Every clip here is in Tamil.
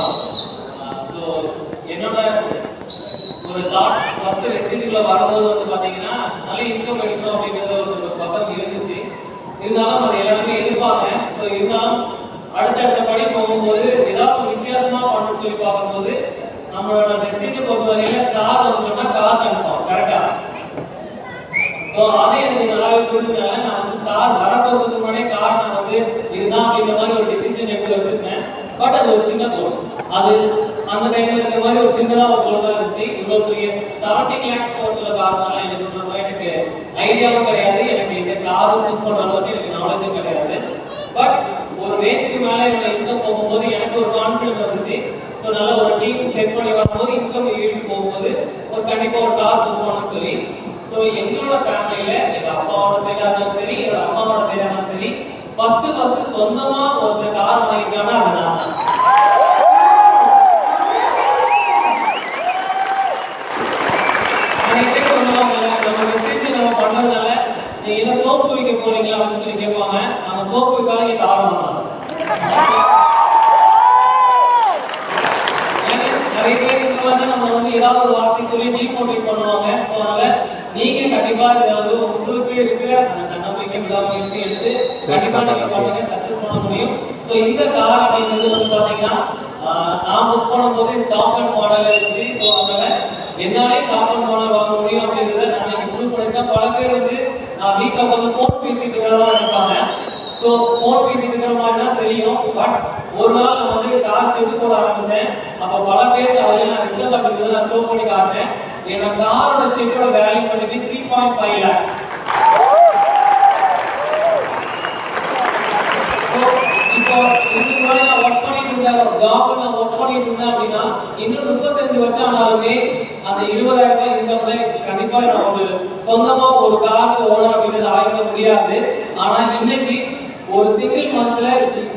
வணக்கம். ஸோ என்னோட ஒரு தாட் ஃபர்ஸ்ட் வெஸ்டேஜுக்குள்ள வரும்போது வந்து பார்த்தீங்கன்னா நல்ல இன்கம் எடுக்கணும் அப்படிங்கிறது ஒரு பக்கம் இருந்துச்சு. இருந்தாலும் அது எல்லாருமே எதிர்ப்பாங்க. ஸோ இருந்தாலும் அடுத்தடுத்த படி போகும்போது ஏதாவது வித்தியாசமா பண்ணணும்னு சொல்லி பார்க்கும்போது நம்மளோட வெஸ்டேஜை பொறுத்தவரையில ஸ்டார் வந்துட்டோம்னா கார் அனுப்போம் கரெக்டா. ஸோ அதே எனக்கு நல்லாவே புரிஞ்சதுனால நான் வந்து ஸ்டார் வரப்போகிறதுக்கு முன்னாடியே கார் நான் வந்து இதுதான் அப்படின்ற மாதிரி ஒரு டிசிஷன் எடுத்து வச்சிருந்தேன். பட் அது ஒரு சின்ன கோல். அது அந்த டைம்ல இருக்கிற மாதிரி ஒரு சின்னதாக ஒரு கோல் தான் இருந்துச்சு. இவ்வளோ பெரிய 70 lakhs போர்ட்டில் காரணம் எனக்கு ஐடியாவும் கிடையாது. எனக்கு இந்த காரும் சூஸ் பண்ணுற அளவுக்கு எனக்கு நாலேஜும் கிடையாது. பட் ஒரு ரேஞ்சுக்கு மேலே என்னோட இன்கம் போகும்போது எனக்கு ஒரு கான்ஃபிடன்ஸ் வந்துச்சு. ஸோ நல்ல ஒரு டீம் செட் பண்ணி வரும்போது இன்கம் ஈடு போகும்போது ஒரு கண்டிப்பாக ஒரு கார் போகணும்னு சொல்லி ஸோ எங்களோட ஃபேமிலியில எங்க அப்பாவோட சைடா இருந்தாலும் சரி என்னோட அம்மாவோட சைடா இருந்தாலும் சரி ஃபர்ஸ்ட் சொந்தமா ஒரு கார் வாங்கிட்டாங்கன்னா அது நான் தான். நம்ம மெசேஜ் நம்ம பண்றதுனால நீங்க என்ன சோப்பு வைக்க போறீங்களா அப்படின்னு சொல்லி கேட்பாங்க. நம்ம சோப்பு வைக்காம இங்க கார் வாங்கலாம். நிறைய பேர் இந்த மாதிரி நம்ம வந்து ஏதாவது ஒரு வார்த்தை சொல்லி டீமோட்டிவேட் பண்ணுவாங்க. ஸோ அதனால நீங்க கண்டிப்பா இதை வந்து உங்களுக்கு இருக்கிற அந்த தன்னம்பிக்கை விடாமுயற்சி எடுத்து கண்டிப்பா நீங்க பண்ணுங்க, சக்சஸ் பண்ண முடியும். ஸோ இந்த கார் அப்படிங்கிறது வந்து பாத்தீங்கன்னா நான் புக் பண்ணும்போது டாப் அண்ட் மாடல் இருந்துச்சு. ஸோ அதனால என்னாலே டாப் அண்ட் மாடல் வாங்க முடியும் அப்படின்றத நான் இன்னைக்கு ப்ரூவ் பண்ணிருக்கேன். பல பேர் வந்து நான் வீட்டில் வந்து ஃபோன் பேசிட்டு இருக்கிறதா நினைப்பாங்க. ஸோ ஃபோன் பேசிட்டு இருக்கிற மாதிரி தான் தெரியும். பட் ஒரு நாள் நான் வந்து கார் செட்டு போட ஆரம்பிச்சேன். அப்போ பல பேருக்கு அதில் நான் ரிசல்ட் அப்படின்றத நான் ஷோ பண்ணி காட்டேன். என்னோட காரோட ஷெட்டோட வேல்யூ பண்ணிட்டு 3.5 lakhs. இப்போ இதுக்கு முன்னாடி நான் ஒர்க் பண்ணிட்டு இருந்தேன், ஜாப்ல நான் ஒர்க் பண்ணிட்டு இருந்தேன் அப்படின்னா இன்னும் 35 வருஷம் ஆனாலுமே அந்த 20,000 ரூபாய் இன்கம்ல கண்டிப்பா நான் ஒரு சொந்தமா ஒரு காருக்கு ஓனர் அப்படின்றது ஆகிக்க முடியாது. ஆனா இன்னைக்கு ஒரு சிங்கிள் மந்த்ல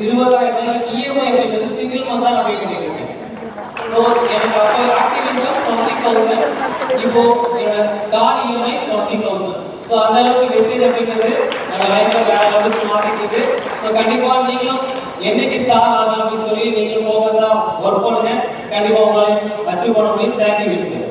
20,000 ரூபாய் இஎம்ஐ அப்படின்றது சிங்கிள் மந்த் தான் நான் பே பண்ணிட்டு இருக்கேன். ஸோ எனக்கு அப்போ ஆக்டிவ் இன்கம் 20,000. இப்போ என்னோட கார் இஎம்ஐ 20,000. ஸோ அந்த அளவுக்கு வெஸ்டேஜ் அப்படிங்கிறது நம்ம லைஃப்ல வேற லெவலுக்கு மாறிட்டு இருக்கு. ஸோ கண்டிப்பா நீங்களும் என்னைக்கு ஸ்டார் ஆகலாம் அப்படின்னு சொல்லி நீங்களும் ஃபோக்கஸா ஒர்க் பண்ணுங்க. கண்டிப்பா உங்களால அச்சீவ் பண்ண முடியும். தேங்க்யூ.